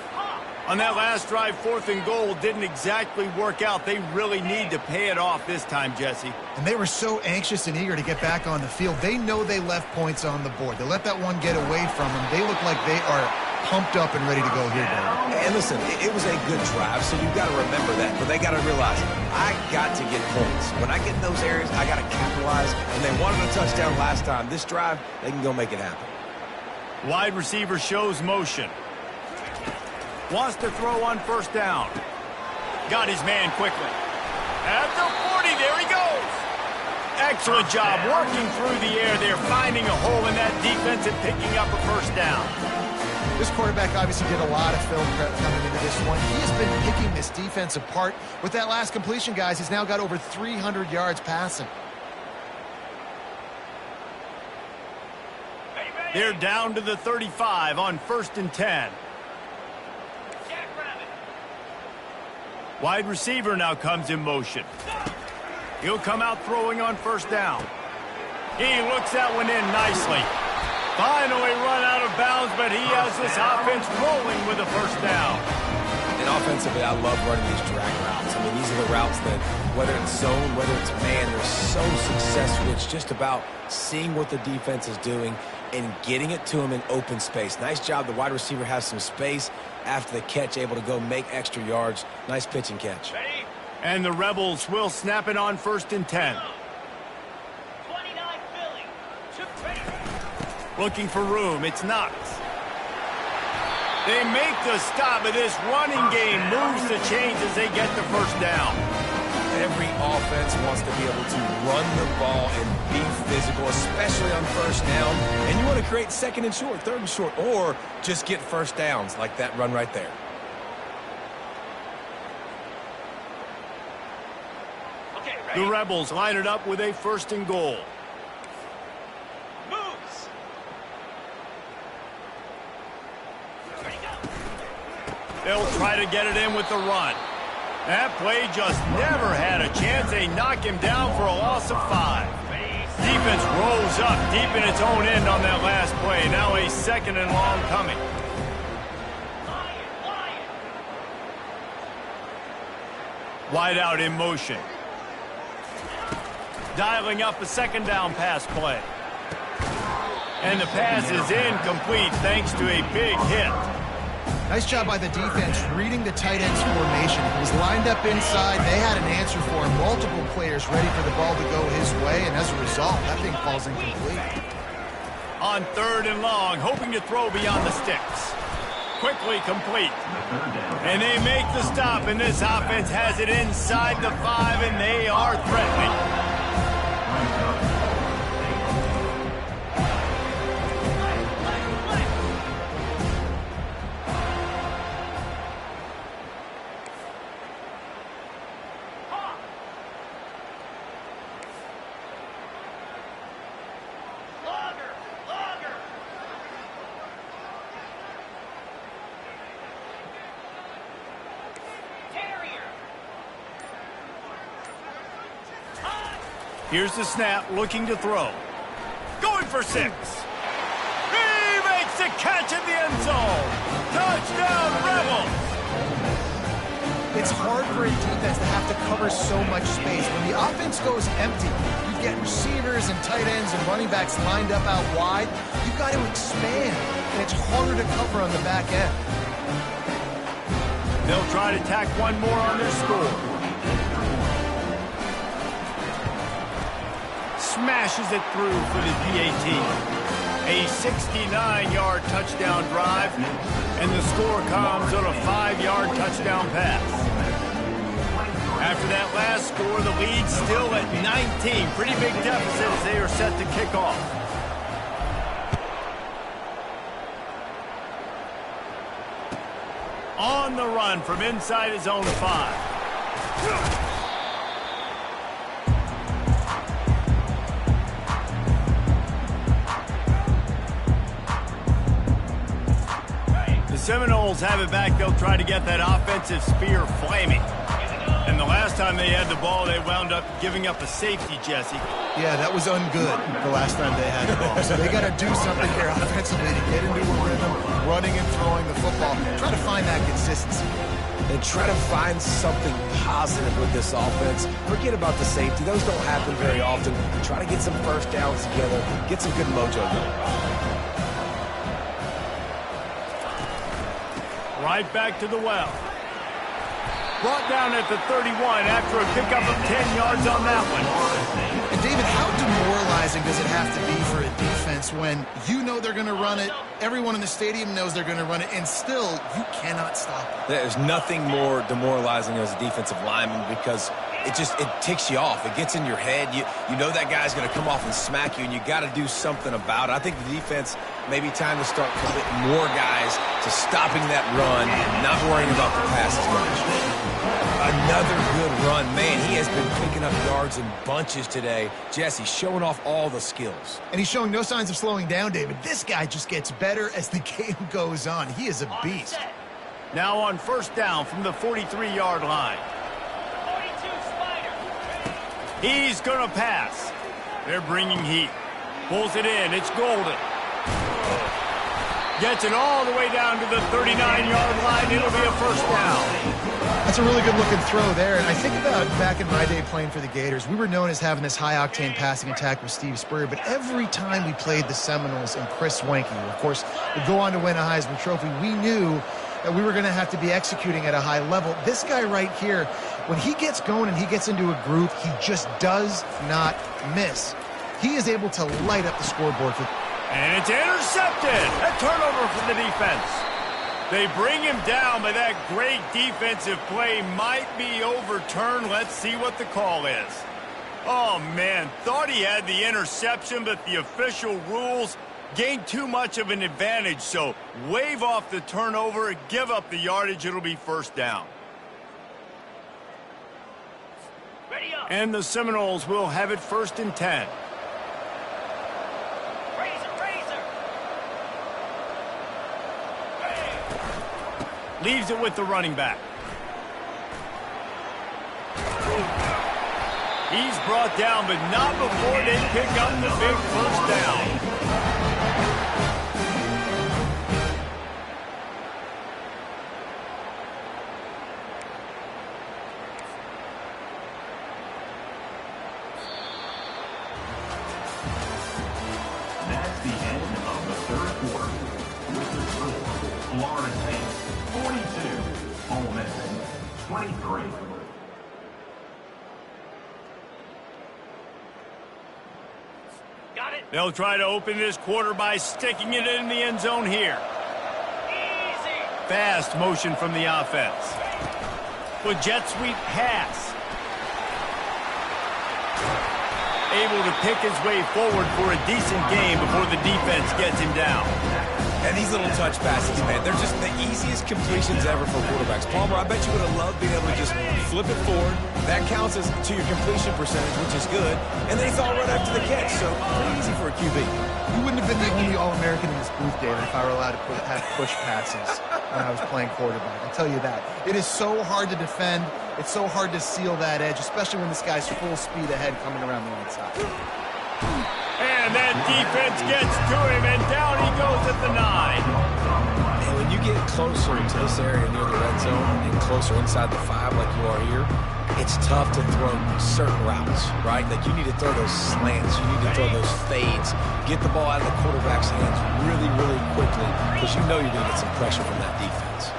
On that last drive, 4th and goal didn't exactly work out. They really need to pay it off this time, Jesse. And they were so anxious and eager to get back on the field. They know they left points on the board. They let that one get away from them. They look like they are pumped up and ready to go here, David. And listen, it was a good drive, so you've got to remember that. But they got to realize, I got to get points. When I get in those areas, I got to capitalize. And they wanted a touchdown last time. This drive, they can go make it happen. Wide receiver shows motion. Wants to throw on first down. Got his man quickly. At the 40, there he goes. Excellent job working through the air there, finding a hole in that defense and picking up a first down. This quarterback obviously did a lot of film prep coming into this one. He has been picking this defense apart. With that last completion, guys, he's now got over 300 yards passing. They're down to the 35 on 1st and 10. Wide receiver now comes in motion. He'll come out throwing on first down. He looks that one in nicely. Finally run out of bounds, but he has this offense rolling with a first down. And offensively, I love running these drag routes. I mean, these are the routes that, whether it's zone, whether it's man, they're so successful. It's just about seeing what the defense is doing and getting it to him in open space. Nice job. The wide receiver has some space after the catch, able to go make extra yards. Nice pitch and catch. And the Rebels will snap it on 1st and 10. Looking for room. It's Knox. They make the stop, but this running game moves the chains as they get the first down. Every offense wants to be able to run the ball and be physical, especially on first down. And you want to create 2nd and short, 3rd and short, or just get first downs like that run right there. The Rebels line it up with a 1st and goal. Moves. They'll try to get it in with the run. That play just never had a chance. They knock him down for a loss of 5. Defense rolls up deep in its own end on that last play. Now a 2nd and long coming. Wide out in motion. Dialing up a 2nd down pass play. And the pass is incomplete thanks to a big hit. Nice job by the defense reading the tight end's formation. He was lined up inside. They had an answer for him. Multiple players ready for the ball to go his way, and as a result, that thing falls incomplete. On 3rd and long, hoping to throw beyond the sticks. Quickly complete. And they make the stop, and this offense has it inside the 5, and they are threatening. Here's the snap, looking to throw. Going for 6. He makes the catch in the end zone. Touchdown, Rebels! It's hard for a defense to have to cover so much space. When the offense goes empty, you get receivers and tight ends and running backs lined up out wide. You've got to expand, and it's harder to cover on the back end. They'll try to tack one more on their score. Smashes it through for the PAT. A 69-yard touchdown drive, and the score comes on a 5-yard touchdown pass. After that last score, the lead still at 19. Pretty big deficit as they are set to kick off. On the run from inside his own 5. Seminoles have it back. They'll try to get that offensive spear flaming. And the last time they had the ball, they wound up giving up a safety, Jesse. Yeah, that was ungood the last time they had the ball. So they got to do something here offensively to get into a rhythm, running and throwing the football. Try to find that consistency. And try to find something positive with this offense. Forget about the safety. Those don't happen very often. Try to get some first downs together. Get some good mojo going. Right back to the well. Brought down at the 31 after a pickup of 10 yards on that one. And David, how demoralizing does it have to be for a defense when you know they're going to run it, everyone in the stadium knows they're going to run it, and still you cannot stop it? There's nothing more demoralizing as a defensive lineman because it ticks you off. It gets in your head. You know that guy's going to come off and smack you, and you got to do something about it. I think the defense maybe time to start committing more guys to stopping that run, not worrying about the pass as much. Another good run. Man, he has been picking up yards in bunches today. Jesse showing off all the skills. And he's showing no signs of slowing down, David. This guy just gets better as the game goes on. He is a beast. Now on first down from the 43-yard line. He's going to pass. They're bringing heat. Pulls it in. It's Golden. Gets it all the way down to the 39-yard line. It'll be a first down. That's a really good-looking throw there. And I think about back in my day playing for the Gators, we were known as having this high-octane passing attack with Steve Spurrier, but every time we played the Seminoles and Chris Wenke, who, of course, would go on to win a Heisman Trophy, we knew that we were going to have to be executing at a high level. This guy right here, when he gets going and he gets into a groove, he just does not miss. He is able to light up the scoreboard. And it's intercepted. A turnover for the defense. They bring him down, but that great defensive play might be overturned. Let's see what the call is. Oh, man, thought he had the interception, but the official rules gained too much of an advantage, so wave off the turnover, give up the yardage, it'll be first down. Ready up. And the Seminoles will have it 1st and 10. Leaves it with the running back. He's brought down, but not before they pick up the big first down. That's the end of the third quarter. With the score, Florida State 42, Ole Miss 23. Got it. They'll try to open this quarter by sticking it in the end zone here. Easy. Fast motion from the offense. With jet sweep pass. Able to pick his way forward for a decent game before the defense gets him down. And these little touch passes, man, they're just the easiest completions ever for quarterbacks. Palmer, I bet you would have loved being able to just flip it forward. That counts as to your completion percentage, which is good. And then it's all right after the catch, so pretty easy for a QB. You wouldn't have been the only All-American in this booth, David, if I were allowed to have push passes when I was playing quarterback. I'll tell you that. It is so hard to defend. It's so hard to seal that edge, especially when this guy's full speed ahead coming around the outside. And that defense gets to him, and down he goes at the 9. And when you get closer to this area near the red zone and closer inside the 5 like you are here, it's tough to throw certain routes, right? Like you need to throw those slants, you need to throw those fades, get the ball out of the quarterback's hands really, really quickly because you know you're going to get some pressure from that defense.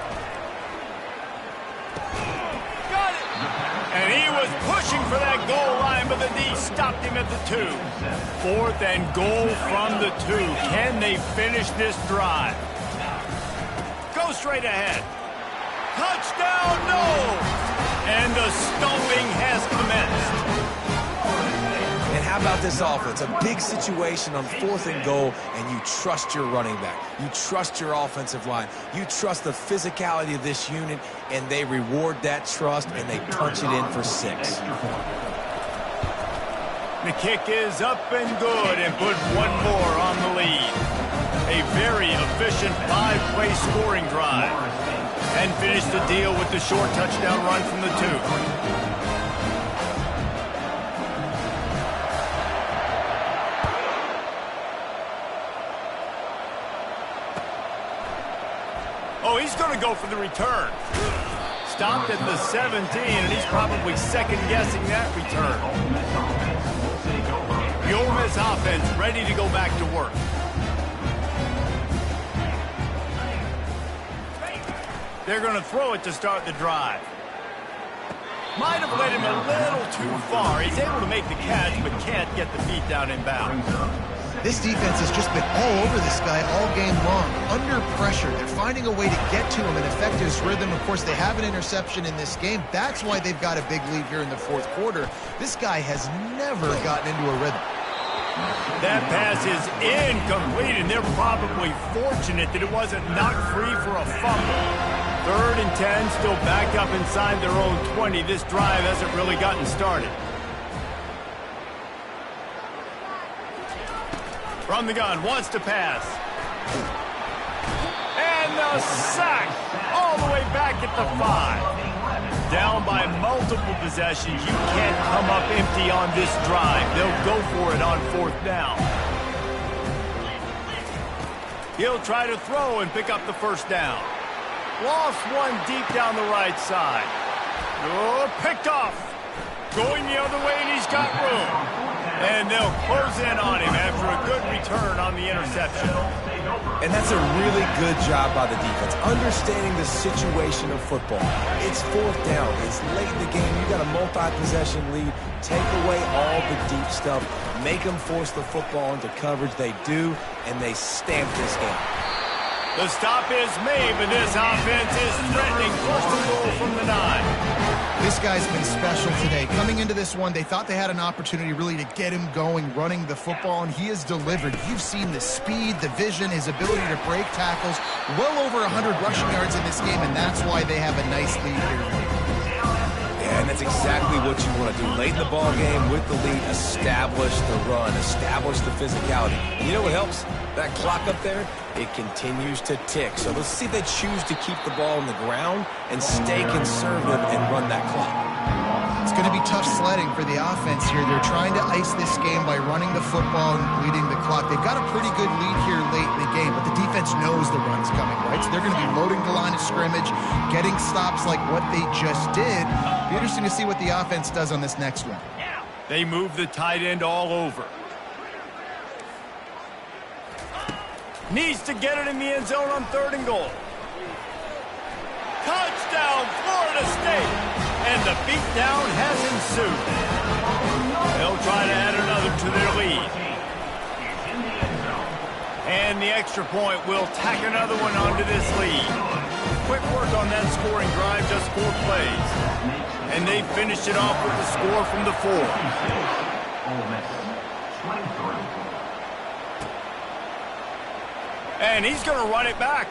And he was pushing for that goal line, but the D stopped him at the 2. 4th and goal from the 2. Can they finish this drive? Go straight ahead. Touchdown, no! And the stumbling has commenced. And how about this offense? A big situation on 4th and goal, and you trust your running back. You trust your offensive line. You trust the physicality of this unit, and they reward that trust, and they punch it in for 6. The kick is up and good, and put one more on the lead. A very efficient 5-play scoring drive. And finish the deal with the short touchdown run from the 2. Oh, he's going to go for the return. Stopped at the 17, and he's probably second-guessing that return. The Ole Miss offense ready to go back to work. They're going to throw it to start the drive. Might have led him a little too far. He's able to make the catch, but can't get the feet down in bounds. This defense has just been all over this guy all game long. Under pressure, they're finding a way to get to him and affect his rhythm. Of course, they have an interception in this game. That's why they've got a big lead here in the 4th quarter. This guy has never gotten into a rhythm. That pass is incomplete, and they're probably fortunate that it wasn't knocked free for a fumble. 3rd and 10, still backed up inside their own 20. This drive hasn't really gotten started. From the gun, wants to pass. And the sack all the way back at the 5. Down by multiple possessions, you can't come up empty on this drive. They'll go for it on 4th down. He'll try to throw and pick up the 1st down. Lost one deep down the right side. Oh, picked off. Going the other way, and he's got room. And they'll close in on him after a good return on the interception. And that's a really good job by the defense, understanding the situation of football. It's 4th down. It's late in the game. You got a multi-possession lead. Take away all the deep stuff. Make them force the football into coverage. They do, and they stamp this game. The stop is made, but this offense is threatening. 1st and goal from the 9. This guy's been special today. Coming into this one, they thought they had an opportunity really to get him going, running the football, and he has delivered. You've seen the speed, the vision, his ability to break tackles. Well over 100 rushing yards in this game, and that's why they have a nice lead here. Yeah, and that's exactly what you want to do. Late in the ball game with the lead, establish the run, establish the physicality. And you know what helps? That clock up there, it continues to tick. So let's see if they choose to keep the ball on the ground and stay conservative and run that clock. It's going to be tough sledding for the offense here. They're trying to ice this game by running the football and bleeding the clock. They've got a pretty good lead here late in the game, but the defense knows the run's coming, right? So they're going to be loading the line of scrimmage, getting stops like what they just did. Be interesting to see what the offense does on this next one. They move the tight end all over. Needs to get it in the end zone on 3rd and goal. Touchdown, Florida State! And the beatdown has ensued. They'll try to add another to their lead. And the extra point will tack another one onto this lead. Quick work on that scoring drive, just 4 plays. And they finished it off with the score from the 4. And he's going to run it back.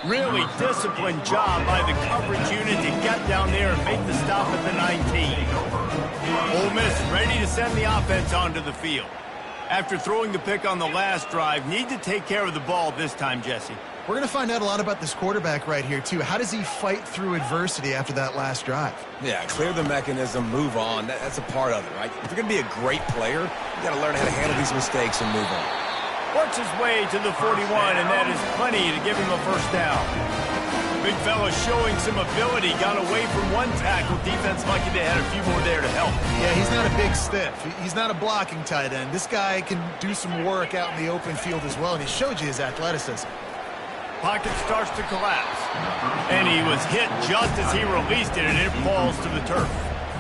Really disciplined job by the coverage unit to get down there and make the stop at the 19. Ole Miss ready to send the offense onto the field. After throwing the pick on the last drive, need to take care of the ball this time, Jesse. We're going to find out a lot about this quarterback right here, too. How does he fight through adversity after that last drive? Yeah, clear the mechanism, move on. That's a part of it, right? If you're going to be a great player, you got to learn how to handle these mistakes and move on. Works his way to the 41, and that is plenty to give him a 1st down. Big fella showing some ability. Got away from one tackle. Defense lucky they had a few more there to help. Yeah, he's not a big stiff. He's not a blocking tight end. This guy can do some work out in the open field as well, and he showed you his athleticism. Pocket starts to collapse. And he was hit just as he released it, and it falls to the turf.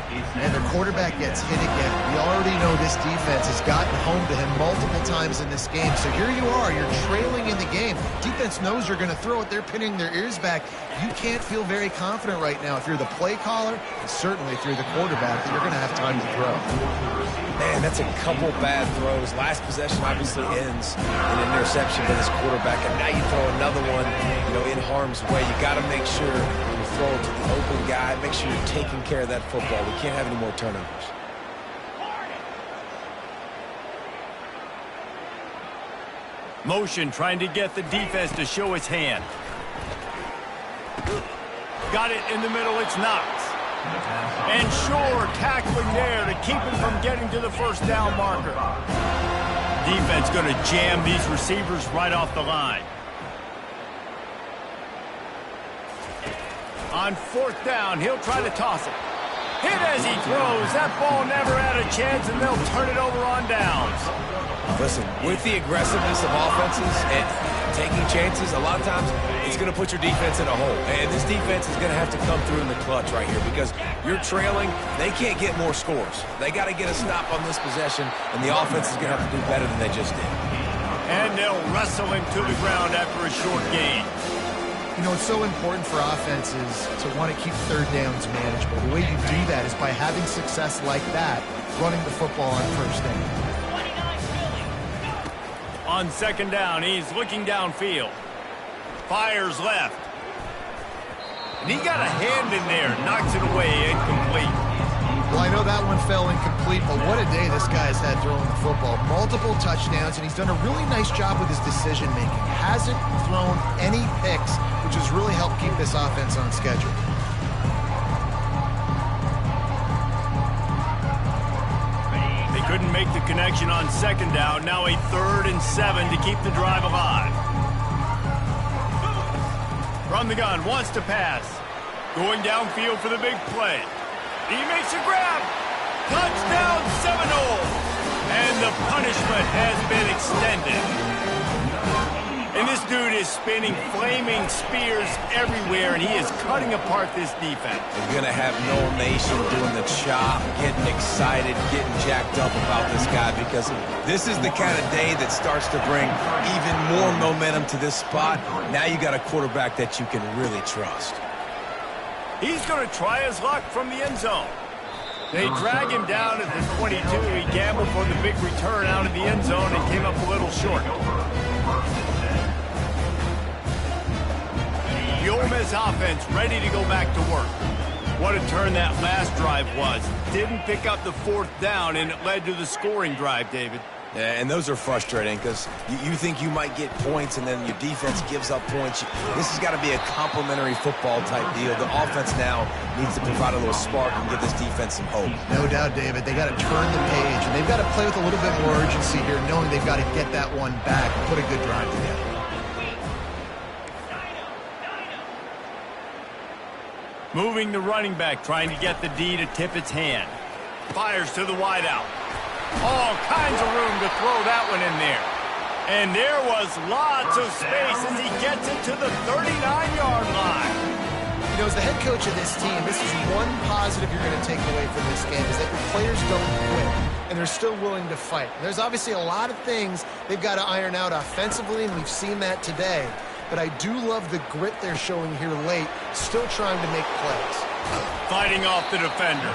And the quarterback gets hit again. We already know this defense has gotten home to him multiple times in this game. So here you are, you're trailing in the game. Defense knows you're going to throw it. They're pinning their ears back. You can't feel very confident right now if you're the play caller, and certainly if you're the quarterback, that you're going to have time to throw. Man, that's a couple bad throws. Last possession obviously ends in an interception by this quarterback, and now you throw another one, in harm's way. You got to make sure you throw it to the open guy. Make sure you're taking care of that football. We can't have any more turnovers. Motion trying to get the defense to show its hand. Got it in the middle, it's Knox. And Shore tackling there to keep him from getting to the 1st down marker. Defense going to jam these receivers right off the line. On 4th down, he'll try to toss it. Hit as he throws. That ball never had a chance, and they'll turn it over on downs. Listen, with the aggressiveness of offenses and taking chances, a lot of times it's going to put your defense in a hole. And this defense is going to have to come through in the clutch right here because you're trailing. They can't get more scores. They got to get a stop on this possession, and the offense is going to have to do better than they just did. And they'll wrestle him to the ground after a short gain. It's so important for offenses to want to keep 3rd downs manageable. The way you do that is by having success like that, running the football on 1st down. On 2nd down, he's looking downfield. Fires left. And he got a hand in there, knocks it away, incomplete. Well, I know that one fell incomplete, but what a day this guy's had throwing the football. Multiple touchdowns, and he's done a really nice job with his decision-making. Hasn't thrown any picks, which has really helped keep this offense on schedule. make the connection on second down. Now a 3rd and 7 to keep the drive alive. From the gun, wants to pass. Going downfield for the big play. He makes a grab. Touchdown Seminoles. And the punishment has been extended. And this dude is spinning flaming spears everywhere, and he is cutting apart this defense. You're going to have Noel Nation doing the chop, getting excited, getting jacked up about this guy, because this is the kind of day that starts to bring even more momentum to this spot. Now you got a quarterback that you can really trust. He's going to try his luck from the end zone. They drag him down at the 22. He gambled for the big return out of the end zone and came up a little short. The Ole Miss offense ready to go back to work. What a turn that last drive was. Didn't pick up the 4th down, and it led to the scoring drive, David. Yeah, and those are frustrating because you think you might get points, and then your defense gives up points. This has got to be a complementary football type deal. The offense now needs to provide a little spark and give this defense some hope. No doubt, David. They got to turn the page, and they've got to play with a little bit more urgency here, knowing they've got to get that one back and put a good drive together. Moving the running back, trying to get the D to tip its hand. Fires to the wideout. All kinds of room to throw that one in there. And there was lots of space as he gets it to the 39-yard line. You know, as the head coach of this team, this is one positive you're going to take away from this game, is that your players don't quit, and they're still willing to fight. There's obviously a lot of things they've got to iron out offensively, and we've seen that today. But I do love the grit they're showing here late, still trying to make plays. Fighting off the defender.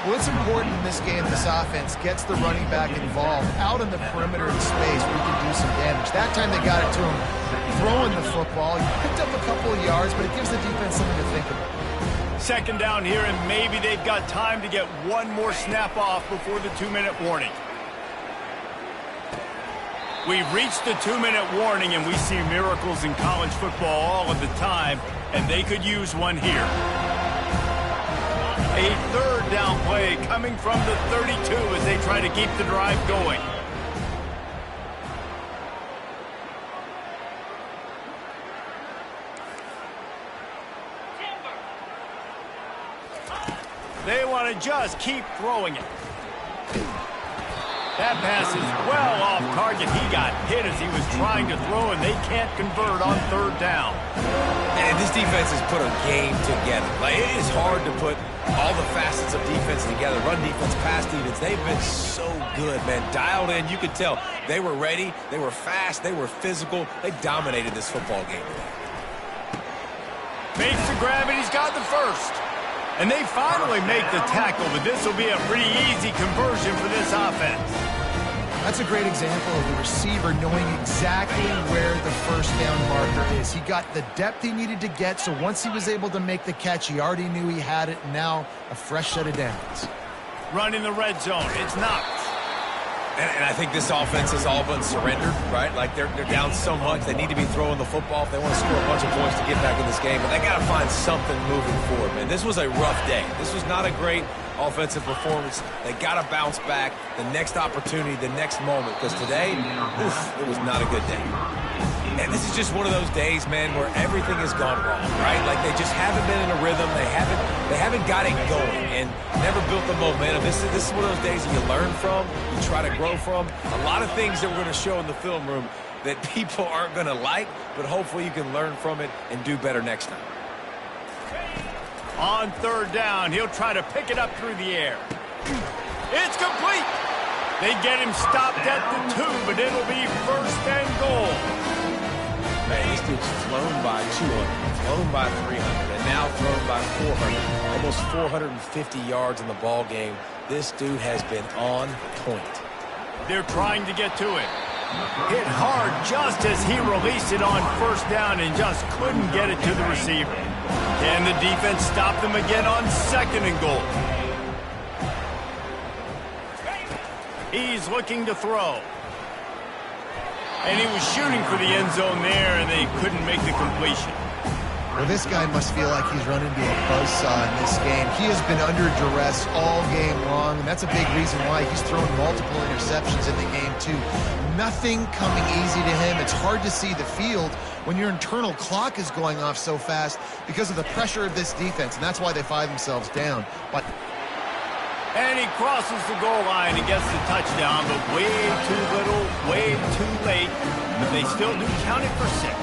Well, it's important in this game this offense gets the running back involved out in the perimeter in space where he can do some damage. That time they got it to him throwing the football. He picked up a couple of yards, but it gives the defense something to think about. Second down here, and maybe they've got time to get one more snap off before the 2-minute warning. We've reached the 2-minute warning, and we see miracles in college football all of the time, and they could use one here. A 3rd down play coming from the 32 as they try to keep the drive going. They want to just keep throwing it. That pass is well off target. He got hit as he was trying to throw, and they can't convert on 3rd down. And this defense has put a game together. Like, it is hard to put all the facets of defense together. Run defense, pass defense, they've been so good, man. Dialed in, you could tell. They were ready, they were fast, they were physical. They dominated this football game today. Makes the grab, and he's got the 1st. And they finally make the tackle, but this will be a pretty easy conversion for this offense. That's a great example of the receiver knowing exactly where the 1st down marker is. He got the depth he needed to get, so once he was able to make the catch, he already knew he had it, and now a fresh set of downs. Run in the red zone. It's Knox. And I think this offense is all but surrendered, right? Like, they're down so much. They need to be throwing the football if they want to score a bunch of points to get back in this game. But they got to find something moving forward, man. This was a rough day. This was not a great offensive performance. They got to bounce back the next opportunity, the next moment. Because today, it was not a good day. And this is just one of those days, man, where everything has gone wrong, right? Like, they just haven't been in a rhythm. They haven't got it going and never built the momentum. This is one of those days that you learn from, you try to grow from. A lot of things that we're going to show in the film room that people aren't going to like, but hopefully you can learn from it and do better next time. On 3rd down, he'll try to pick it up through the air. It's complete. They get him stopped at the 2, but it'll be 1st and goal. Man, this dude's flown by 200, flown by 300, and now thrown by 400. Almost 450 yards in the ball game. This dude has been on point. They're trying to get to it. Hit hard just as he released it on 1st down and just couldn't get it to the receiver. Can the defense stop them again on 2nd and goal? He's looking to throw. And he was shooting for the end zone there, and they couldn't make the completion. Well, this guy must feel like he's run into a buzzsaw in this game. He has been under duress all game long, and that's a big reason why he's thrown multiple interceptions in the game, too. Nothing coming easy to him. It's hard to see the field when your internal clock is going off so fast because of the pressure of this defense, and that's why they find themselves down. But and he crosses the goal line and gets the touchdown, but way too little, way too late. But they still do count it for 6.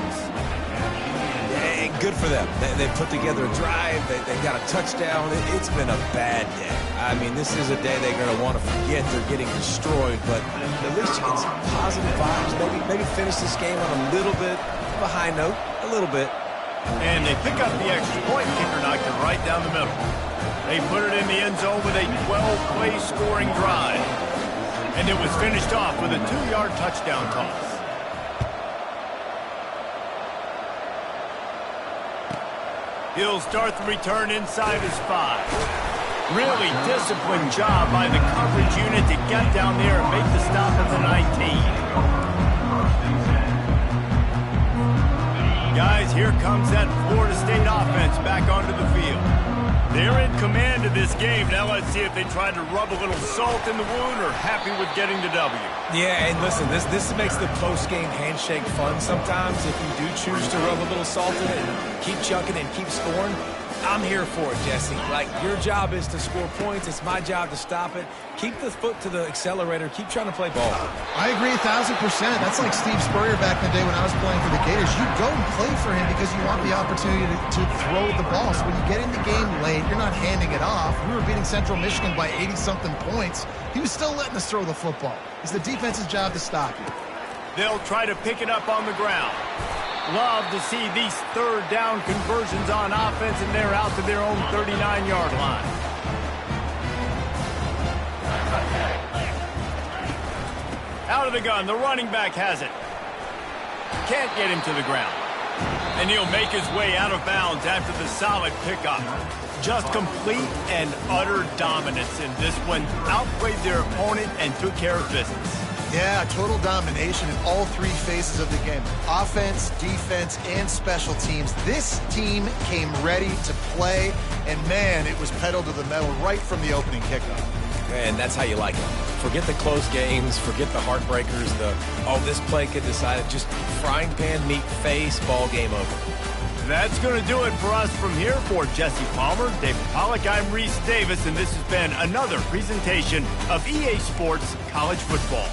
Hey, good for them. They put together a drive. They got a touchdown. It's been a bad day. I mean, this is a day they're going to want to forget. They're getting destroyed, but at least you get some positive vibes. Maybe finish this game on a little bit of a high note, a little bit. And they pick up the extra point. Kicker knocked it right down the middle. They put it in the end zone with a 12-play scoring drive. And it was finished off with a 2-yard touchdown toss. He'll start the return inside his 5. Really disciplined job by the coverage unit to get down there and make the stop at the 19. Guys, here comes that Florida State offense back onto the field. They're in command of this game. Now let's see if they try to rub a little salt in the wound or happy with getting the W. Yeah, and listen, this makes the post-game handshake fun sometimes. If you do choose to rub a little salt in it and keep chucking and keep scoring, I'm here for it, Jesse. Like, your job is to score points. It's my job to stop it. Keep the foot to the accelerator. Keep trying to play ball. I agree 1,000%. That's like Steve Spurrier back in the day when I was playing for the Gators. You go and play for him because you want the opportunity to throw the ball. So when you get in the game late, you're not handing it off. We were beating Central Michigan by 80-something points. He was still letting us throw the football. It's the defense's job to stop you. They'll try to pick it up on the ground. Love to see these third down conversions on offense, and they're out to their own 39-yard line. Out of the gun, the running back has it. Can't get him to the ground. And he'll make his way out of bounds after the solid pickup. Just complete and utter dominance in this one. Outplayed their opponent and took care of business. Yeah, total domination in all 3 phases of the game. Offense, defense, and special teams. This team came ready to play, and man, it was pedal to the metal right from the opening kickoff. And that's how you like it. Forget the close games, forget the heartbreakers, this play could decide it. Just frying pan, meat face, ball game over. That's going to do it for us from here. For Jesse Palmer, David Pollack, I'm Reese Davis, and this has been another presentation of EA Sports College Football.